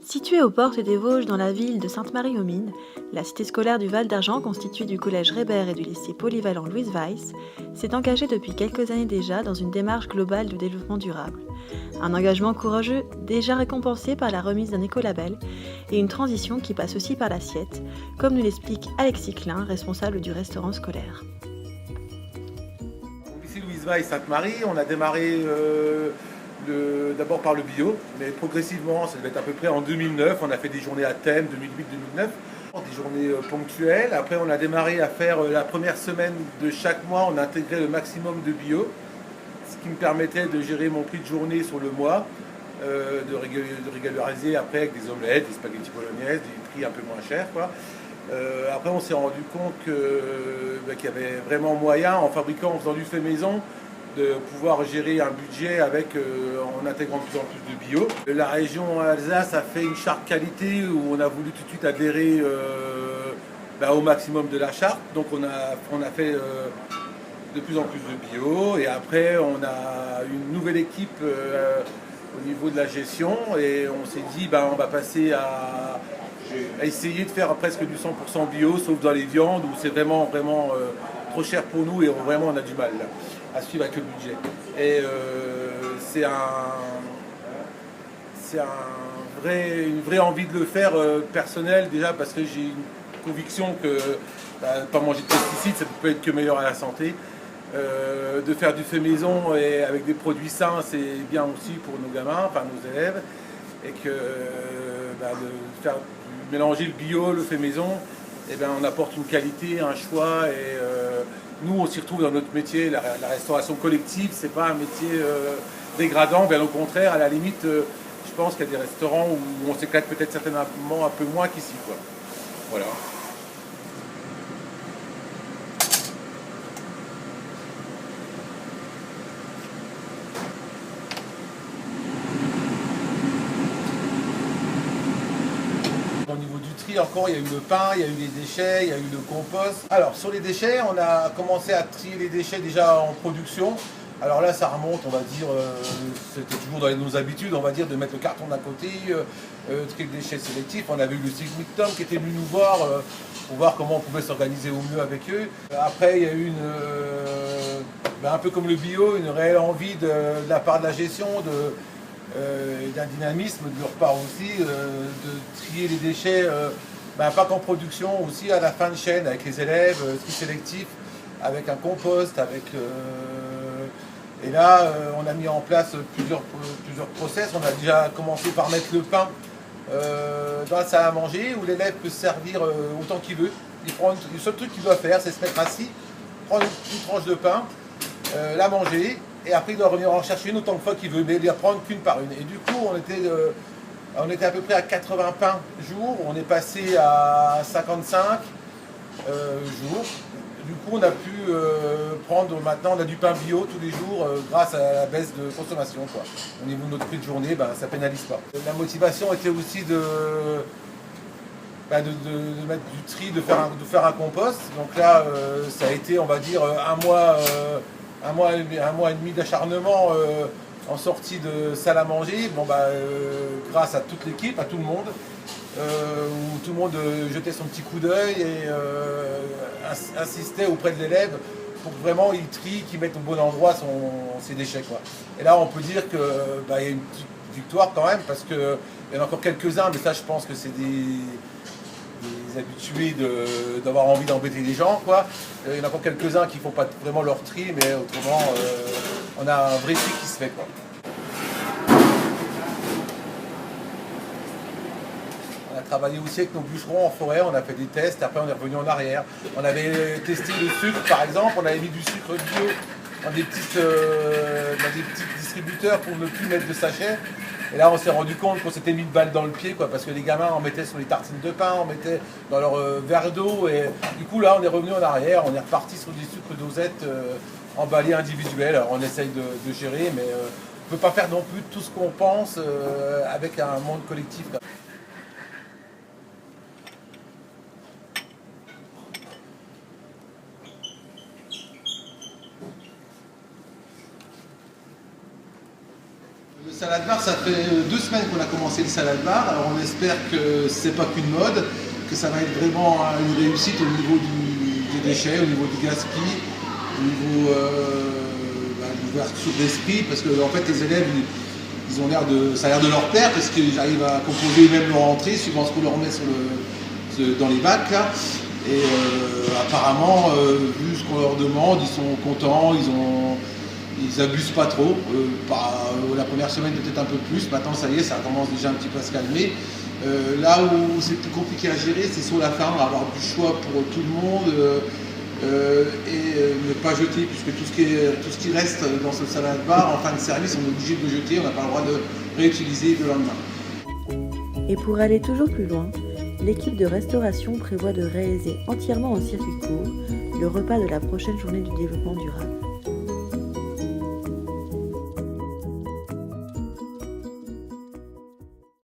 Située aux portes des Vosges dans la ville de Sainte-Marie-aux-Mines, la cité scolaire du Val d'Argent, constituée du collège Rébert et du lycée polyvalent Louise Weiss, s'est engagée depuis quelques années déjà dans une démarche globale de développement durable. Un engagement courageux déjà récompensé par la remise d'un écolabel et une transition qui passe aussi par l'assiette, comme nous l'explique Alexis Klein, responsable du restaurant scolaire. Au lycée Louise Weiss Sainte-Marie, on a démarré d'abord par le bio, mais progressivement, ça devait être à peu près en 2009, on a fait des journées à thème, 2008-2009, des journées ponctuelles. Après, on a démarré à faire la première semaine de chaque mois, on a intégré le maximum de bio, ce qui me permettait de gérer mon prix de journée sur le mois, de régulariser après avec des omelettes, des spaghettis bolognaise, des prix un peu moins chers, quoi. Après, on s'est rendu compte qu'il y avait vraiment moyen, en fabriquant, en faisant du fait maison, de pouvoir gérer un budget avec, en intégrant de plus en plus de bio. La région Alsace a fait une charte qualité où on a voulu tout de suite adhérer au maximum de la charte. Donc on a fait de plus en plus de bio. Et après, on a une nouvelle équipe au niveau de la gestion. Et on s'est dit, on va passer à essayer de faire presque du 100% bio, sauf dans les viandes, où c'est vraiment trop cher pour nous et vraiment on a du mal là, à suivre avec le budget. Et une vraie envie de le faire personnelle, déjà parce que j'ai une conviction que pas manger de pesticides, ça ne peut être que meilleur à la santé. De faire du fait maison et avec des produits sains, c'est bien aussi pour nos gamins, enfin nos élèves, et que de faire mélanger le bio, le fait maison, on apporte une qualité, un choix, et nous on s'y retrouve dans notre métier. La restauration collective, c'est pas un métier dégradant, bien au contraire, à la limite, je pense qu'il y a des restaurants où on s'éclate peut-être certainement un peu moins qu'ici, quoi. Voilà. Au niveau du tri encore, il y a eu le pain, il y a eu les déchets, il y a eu le compost. Alors sur les déchets, on a commencé à trier les déchets déjà en production. Alors là, ça remonte, on va dire, c'était toujours dans nos habitudes, on va dire, de mettre le carton d'un côté, trier les déchets sélectifs. On avait eu le Sigmictom qui était venu nous voir pour voir comment on pouvait s'organiser au mieux avec eux. Après, il y a eu un peu comme le bio, une réelle envie de la part de la gestion d'un dynamisme de leur part aussi, de trier les déchets, pas qu'en production, aussi à la fin de chaîne, avec les élèves, tri sélectif, avec un compost, et là, on a mis en place plusieurs process. On a déjà commencé par mettre le pain dans la salle à manger, où l'élève peut se servir autant qu'il veut. Le seul truc qu'il doit faire, c'est se mettre assis, prendre une tranche de pain, la manger, et après il doit revenir en chercher une autant de fois qu'il veut, mais il ne prendre qu'une par une. Et du coup, on était à peu près à 80 pains jour, on est passé à 55 jours. Du coup, on a pu prendre, maintenant on a du pain bio tous les jours grâce à la baisse de consommation, quoi. Au niveau de notre prix de journée, ça ne pénalise pas. La motivation était aussi de mettre du tri, de faire un compost. Donc là, ça a été, on va dire, un mois et demi d'acharnement en sortie de salle à manger, grâce à toute l'équipe, à tout le monde, où tout le monde jetait son petit coup d'œil et insistait auprès de l'élève pour que vraiment il trie, qu'il mette au bon endroit ses déchets, quoi. Et là, on peut dire qu'il y a une petite victoire quand même, parce qu'il y en a encore quelques-uns, mais ça, je pense que c'est des habitués d'avoir envie d'embêter les gens, quoi. Il y en a encore quelques-uns qui ne font pas vraiment leur tri, mais autrement, on a un vrai tri qui se fait, quoi. On a travaillé aussi avec nos bûcherons en forêt, on a fait des tests, après on est revenu en arrière. On avait testé le sucre, par exemple, on avait mis du sucre bio dans des petits distributeurs pour ne plus mettre de sachets. Et là, on s'est rendu compte qu'on s'était mis une balle dans le pied, quoi, parce que les gamins en mettaient sur les tartines de pain, en mettaient dans leur verre d'eau. Et du coup, là, on est revenu en arrière, on est reparti sur des sucres dosettes emballés individuels. Alors, on essaye de gérer, mais on ne peut pas faire non plus tout ce qu'on pense avec un monde collectif. salade bar, ça fait 2 semaines qu'on a commencé le salade bar. Alors on espère que c'est pas qu'une mode, que ça va être vraiment une réussite au niveau des déchets, au niveau du gaspillage, au niveau de l'ouverture d'esprit, parce que en fait les élèves ils ont ça a l'air de leur plaire parce qu'ils arrivent à composer même leur entrée suivant ce qu'on leur met dans les bacs là. Et apparemment, vu ce qu'on leur demande, ils sont contents, ils abusent pas trop. La première semaine peut-être un peu plus, maintenant ça y est, ça commence déjà un petit peu à se calmer. Là où c'est plus compliqué à gérer, c'est sur la ferme, avoir du choix pour tout le monde et ne pas jeter, puisque tout ce qui reste dans ce salade bar, en fin de service, on est obligé de le jeter, on n'a pas le droit de réutiliser le lendemain. Et pour aller toujours plus loin, l'équipe de restauration prévoit de réaliser entièrement en circuit court le repas de la prochaine journée du développement durable.